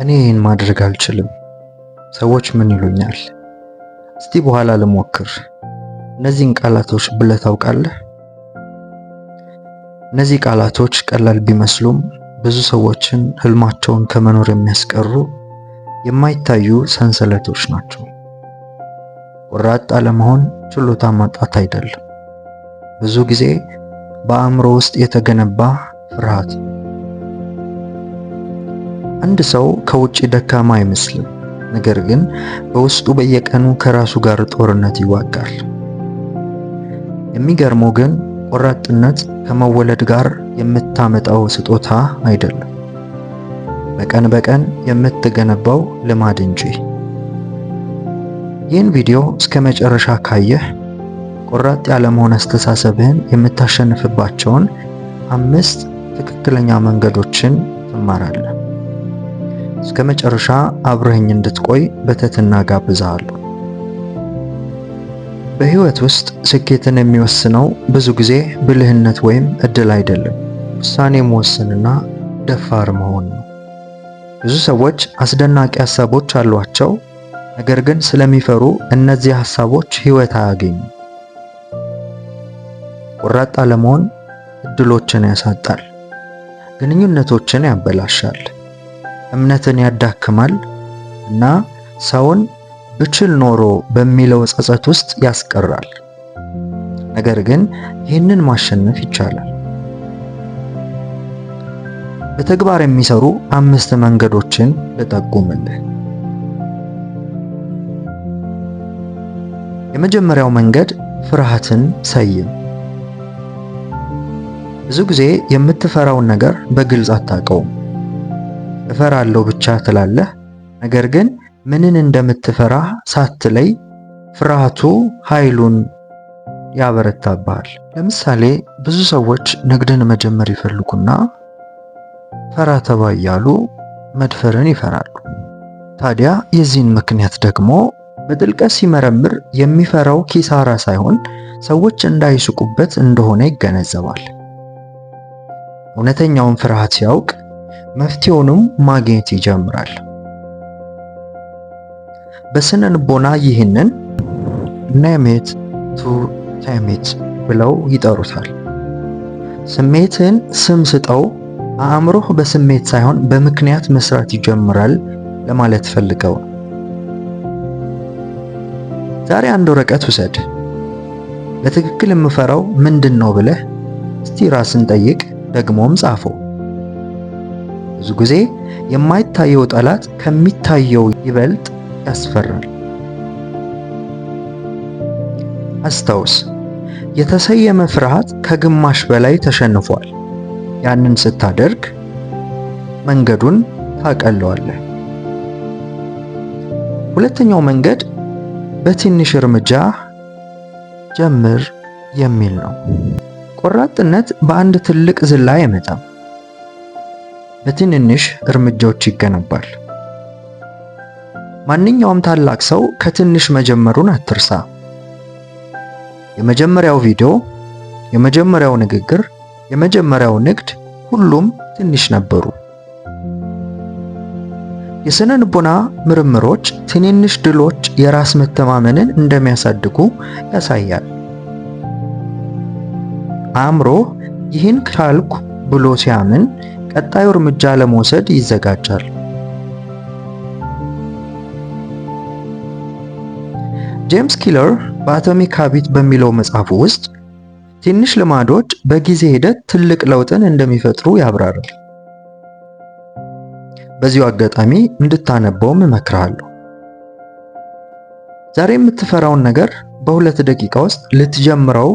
እኔ ይህን ማድረግ አልችልም፣ ሰዎች ምን ይሉኛል፣ እስቲ በኋላ ልሞክር። እነዚህን ቃላቶች ብለህ ታውቃለህ? እነዚህ ቃላቶች ቀላል ቢመስሉም ብዙ ሰዎችን ህልማቸውን ከመኖር የሚያስቀሩ የማይታዩ ሰንሰለቶች ናቸው። ቆራጥ አለመሆን ችሎታ ማጣት አይደለም። ብዙ ጊዜ በአእምሮ ውስጥ የተገነባ ፍርሃት። አንድ ሰው ከውጭ ደካማ አይመስልም፣ ነገር ግን በውስጡ በየቀኑ ከራሱ ጋር ጦርነት ይዋጋል። የሚገርመው ግን ቆራጥነት ከመወለድ ጋር የምታመጣው ስጦታ አይደለም፣ በቀን በቀን የምትገነባው ልማድ እንጂ። ይህን ቪዲዮ እስከ መጨረሻ ካየህ ቆራጥ ያለመሆን አስተሳሰብህን የምታሸንፍባቸውን 5 ትክክለኛ መንገዶችን ትማራለህ። እስከ መጨረሻ አብረኸኝ እንድትቆይ በትህትና ጋብዝሃለሁ። በህይወት ውስጥ ስኬትን የሚወስነው ብዙ ጊዜ ብልህነት ወይም እድል አይደለም፣ ውሳኔ መወሰንና ደፋር መሆን ነው። ብዙ ሰዎች አስደናቂ ሐሳቦች አሏቸው፣ ነገር ግን ስለሚፈሩ እነዚህ ሐሳቦች ህይወት አያገኙም። ቆራጥ አለመሆን እድሎችን ያሳጣል፣ ግንኙነቶችን ያበላሻል፣ እምነትን ያዳክማል እና ሰውን ብችል ኖሮ በሚለው ጸጸት ውስጥ ያስቀራል። ነገር ግን ይህንን ማሸነፍ ይቻላል። በተግባር የሚሰሩ 5 መንገዶችን ልጠቁምልህ። የመጀመሪያው መንገድ ፍርሃትን ሰይም። ብዙ ጊዜ የምትፈራውን ነገር በግልጽ አታውቀውም። እፈራለሁ ብቻ ትላለህ፣ ነገር ግን ምንን እንደምትፈራ ሳትለይ ፍርሃቱ ኃይሉን ያበረታብሃል። ለምሳሌ ብዙ ሰዎች ንግድን መጀመር ይፈልጉና ፈራ ተባ እያሉ መድፈርን ይፈራሉ። ታዲያ የዚህን ምክንያት ደግሞ በጥልቀት ሲመረምር የሚፈራው ኪሳራ ሳይሆን ሰዎች እንዳይስቁበት እንደሆነ ይገነዘባል። እውነተኛውን ፍርሃት ሲያውቅ መፍትሄውንም ማግኘት ይጀምራል። በስነ ልቦና ይህንን name it to tame it ብለው ይጠሩታል። ስሜትን ስም ስጠው፣ አእምሮህ በስሜት ሳይሆን በምክንያት መስራት ይጀምራል ለማለት ፈልገው። ዛሬ አንድ ወረቀት ውሰድ። በትክክል የምፈራው ምንድን ነው ብለህ እስቲ ራስን ጠይቅ፣ ደግሞም ጻፈው። ብዙ ጊዜ የማይታየው ጠላት ከሚታየው ይበልጥ ያስፈራል። አስታውስ፣ የተሰየመ ፍርሃት ከግማሽ በላይ ተሸንፏል። ያንን ስታደርግ መንገዱን ታቀለዋለህ። ሁለተኛው መንገድ በትንሽ እርምጃ ጀምር የሚል ነው። ቆራጥነት በአንድ ትልቅ ዝላይ አይመጣም፣ በትንንሽ እርምጃዎች ይገነባል። ማንኛውም ታላቅ ሰው ከትንሽ መጀመሩን አትርሳ። የመጀመሪያው ቪዲዮ፣ የመጀመሪያው ንግግር፣ የመጀመሪያው ንግድ ሁሉም ትንሽ ነበሩ። የስነ ልቦና ምርምሮች ትንንሽ ድሎች የራስ መተማመንን እንደሚያሳድጉ ያሳያል። አእምሮ ይህን ካልኩ ብሎ ሲያምን ቀጣዩ እርምጃ ለመውሰድ ይዘጋጃል። ጄምስ ክሊር በአቶሚክ ሃቢት በሚለው መጽሐፉ ውስጥ ትንሽ ልማዶች በጊዜ ሂደት ትልቅ ለውጥን እንደሚፈጥሩ ያብራራል። በዚሁ አጋጣሚ እንድታነበውም እመክርሃለሁ። ዛሬ የምትፈራውን ነገር በ2 ደቂቃ ውስጥ ልትጀምረው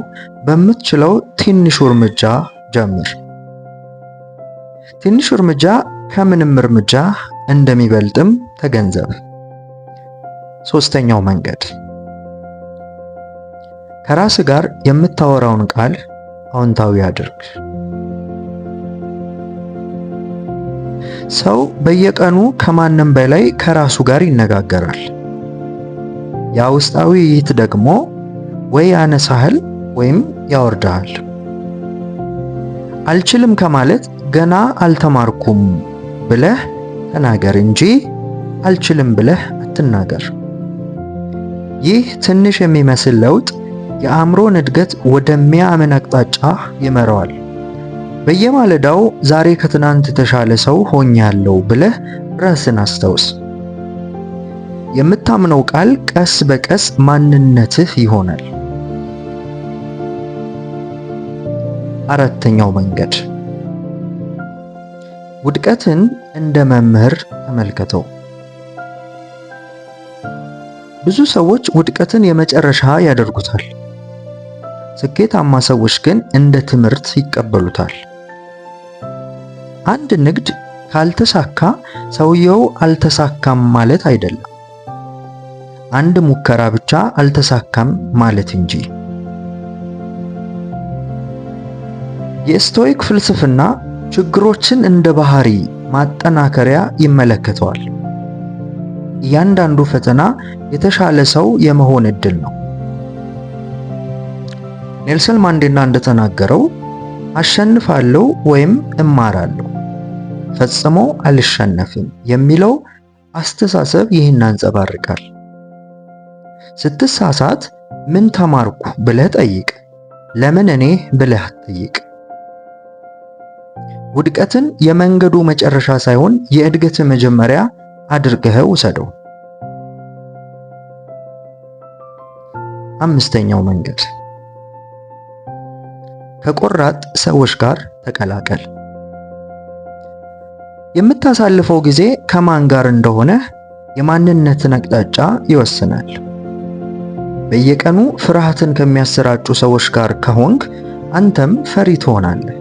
በምትችለው ትንሹ እርምጃ ጀምር። ትንሹ እርምጃ ከምንም እርምጃ እንደሚበልጥም ተገንዘብ። ሶስተኛው መንገድ ከራስ ጋር የምታወራውን ቃል አዎንታዊ አድርግ። ሰው በየቀኑ ከማንም በላይ ከራሱ ጋር ይነጋገራል። ያ ውስጣዊ ውይይት ደግሞ ወይ ያነሳሃል ወይም ያወርድሃል። አልችልም ከማለት ገና አልተማርኩም ብለህ ተናገር እንጂ አልችልም ብለህ አትናገር። ይህ ትንሽ የሚመስል ለውጥ የአእምሮን እድገት ወደሚያምን አቅጣጫ ይመራዋል። በየማለዳው ዛሬ ከትናንት የተሻለ ሰው ሆኛለሁ ብለህ ራስን አስታውስ። የምታምነው ቃል ቀስ በቀስ ማንነትህ ይሆናል። አራተኛው መንገድ፣ ውድቀትን እንደ መምህር ተመልከተው። ብዙ ሰዎች ውድቀትን የመጨረሻ ያደርጉታል። ስኬታማ ሰዎች ግን እንደ ትምህርት ይቀበሉታል። አንድ ንግድ ካልተሳካ ሰውየው አልተሳካም ማለት አይደለም፣ አንድ ሙከራ ብቻ አልተሳካም ማለት እንጂ። የስቶይክ ፍልስፍና ችግሮችን እንደ ባህሪ ማጠናከሪያ ይመለከተዋል። እያንዳንዱ ፈተና የተሻለ ሰው የመሆን እድል ነው። ኔልሰን ማንዴላ እንደተናገረው አሸንፋለሁ ወይም እማራለሁ፣ ፈጽሞ አልሸነፍም የሚለው አስተሳሰብ ይህን ያንጸባርቃል። ስትሳሳት ምን ተማርኩ ብለህ ጠይቅ፣ ለምን እኔ ብለህ አትጠይቅ። ውድቀትን የመንገዱ መጨረሻ ሳይሆን የእድገት መጀመሪያ አድርገህ ውሰደው። አምስተኛው መንገድ፣ ከቆራጥ ሰዎች ጋር ተቀላቀል። የምታሳልፈው ጊዜ ከማን ጋር እንደሆነ የማንነትን አቅጣጫ ይወስናል። በየቀኑ ፍርሃትን ከሚያሰራጩ ሰዎች ጋር ከሆንክ አንተም ፈሪ ትሆናለህ።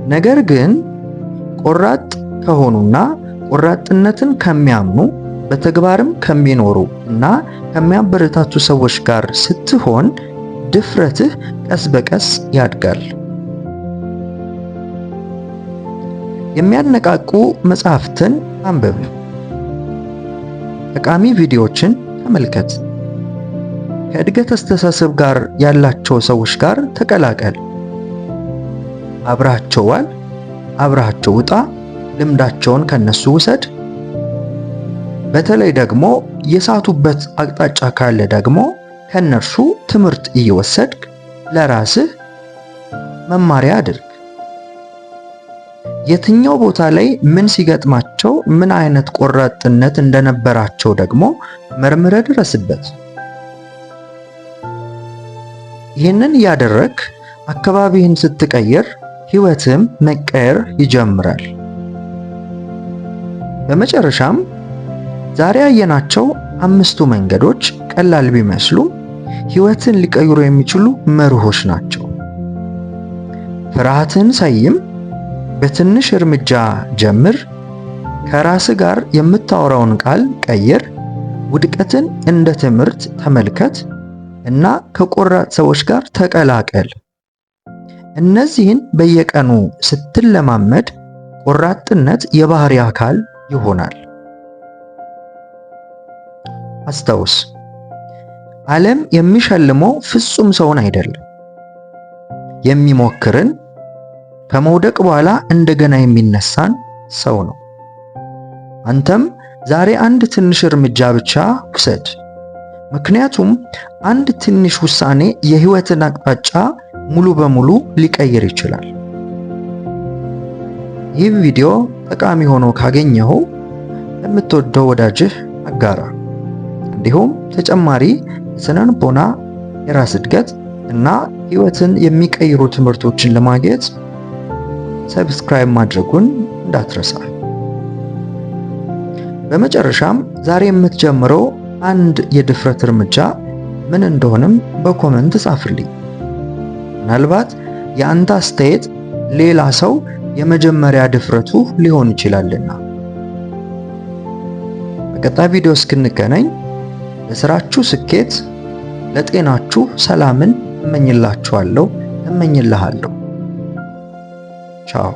ነገር ግን ቆራጥ ከሆኑና ቆራጥነትን ከሚያምኑ በተግባርም ከሚኖሩ እና ከሚያበረታቱ ሰዎች ጋር ስትሆን ድፍረትህ ቀስ በቀስ ያድጋል። የሚያነቃቁ መጽሐፍትን አንብብ። ጠቃሚ ቪዲዮዎችን ተመልከት። ከእድገት አስተሳሰብ ጋር ያላቸው ሰዎች ጋር ተቀላቀል። አብራቸው ዋል፣ አብራቸው ውጣ፣ ልምዳቸውን ከነሱ ውሰድ። በተለይ ደግሞ የሳቱበት አቅጣጫ ካለ ደግሞ ከነርሱ ትምህርት እየወሰድክ ለራስህ መማሪያ አድርግ። የትኛው ቦታ ላይ ምን ሲገጥማቸው ምን አይነት ቆራጥነት እንደነበራቸው ደግሞ መርምረ ድረስበት። ይህንን ያደረክ አካባቢህን ስትቀይር ህይወትም መቀየር ይጀምራል። በመጨረሻም ዛሬ ያየናቸው አምስቱ መንገዶች ቀላል ቢመስሉም ህይወትን ሊቀይሩ የሚችሉ መርሆች ናቸው። ፍርሃትን ሰይም፣ በትንሽ እርምጃ ጀምር፣ ከራስ ጋር የምታወራውን ቃል ቀይር፣ ውድቀትን እንደ ትምህርት ተመልከት እና ከቆራጥ ሰዎች ጋር ተቀላቀል። እነዚህን በየቀኑ ስትለማመድ ቆራጥነት የባህሪ አካል ይሆናል። አስታውስ፣ ዓለም የሚሸልመው ፍጹም ሰውን አይደለም፣ የሚሞክርን ከመውደቅ በኋላ እንደገና የሚነሳን ሰው ነው። አንተም ዛሬ አንድ ትንሽ እርምጃ ብቻ ውሰድ፣ ምክንያቱም አንድ ትንሽ ውሳኔ የህይወትን አቅጣጫ ሙሉ በሙሉ ሊቀይር ይችላል። ይህ ቪዲዮ ጠቃሚ ሆኖ ካገኘኸው ለምትወደው ወዳጅህ አጋራ። እንዲሁም ተጨማሪ የስነ ልቦና፣ የራስ እድገት እና ህይወትን የሚቀይሩ ትምህርቶችን ለማግኘት ሰብስክራይብ ማድረጉን እንዳትረሳ። በመጨረሻም ዛሬ የምትጀምረው አንድ የድፍረት እርምጃ ምን እንደሆነም በኮመንት ጻፍልኝ። ምናልባት የአንተ አስተያየት ሌላ ሰው የመጀመሪያ ድፍረቱ ሊሆን ይችላልና። በቀጣይ ቪዲዮ እስክንገናኝ ለስራችሁ ስኬት፣ ለጤናችሁ ሰላምን እመኝላችኋለሁ፣ እመኝልሃለሁ። ቻው።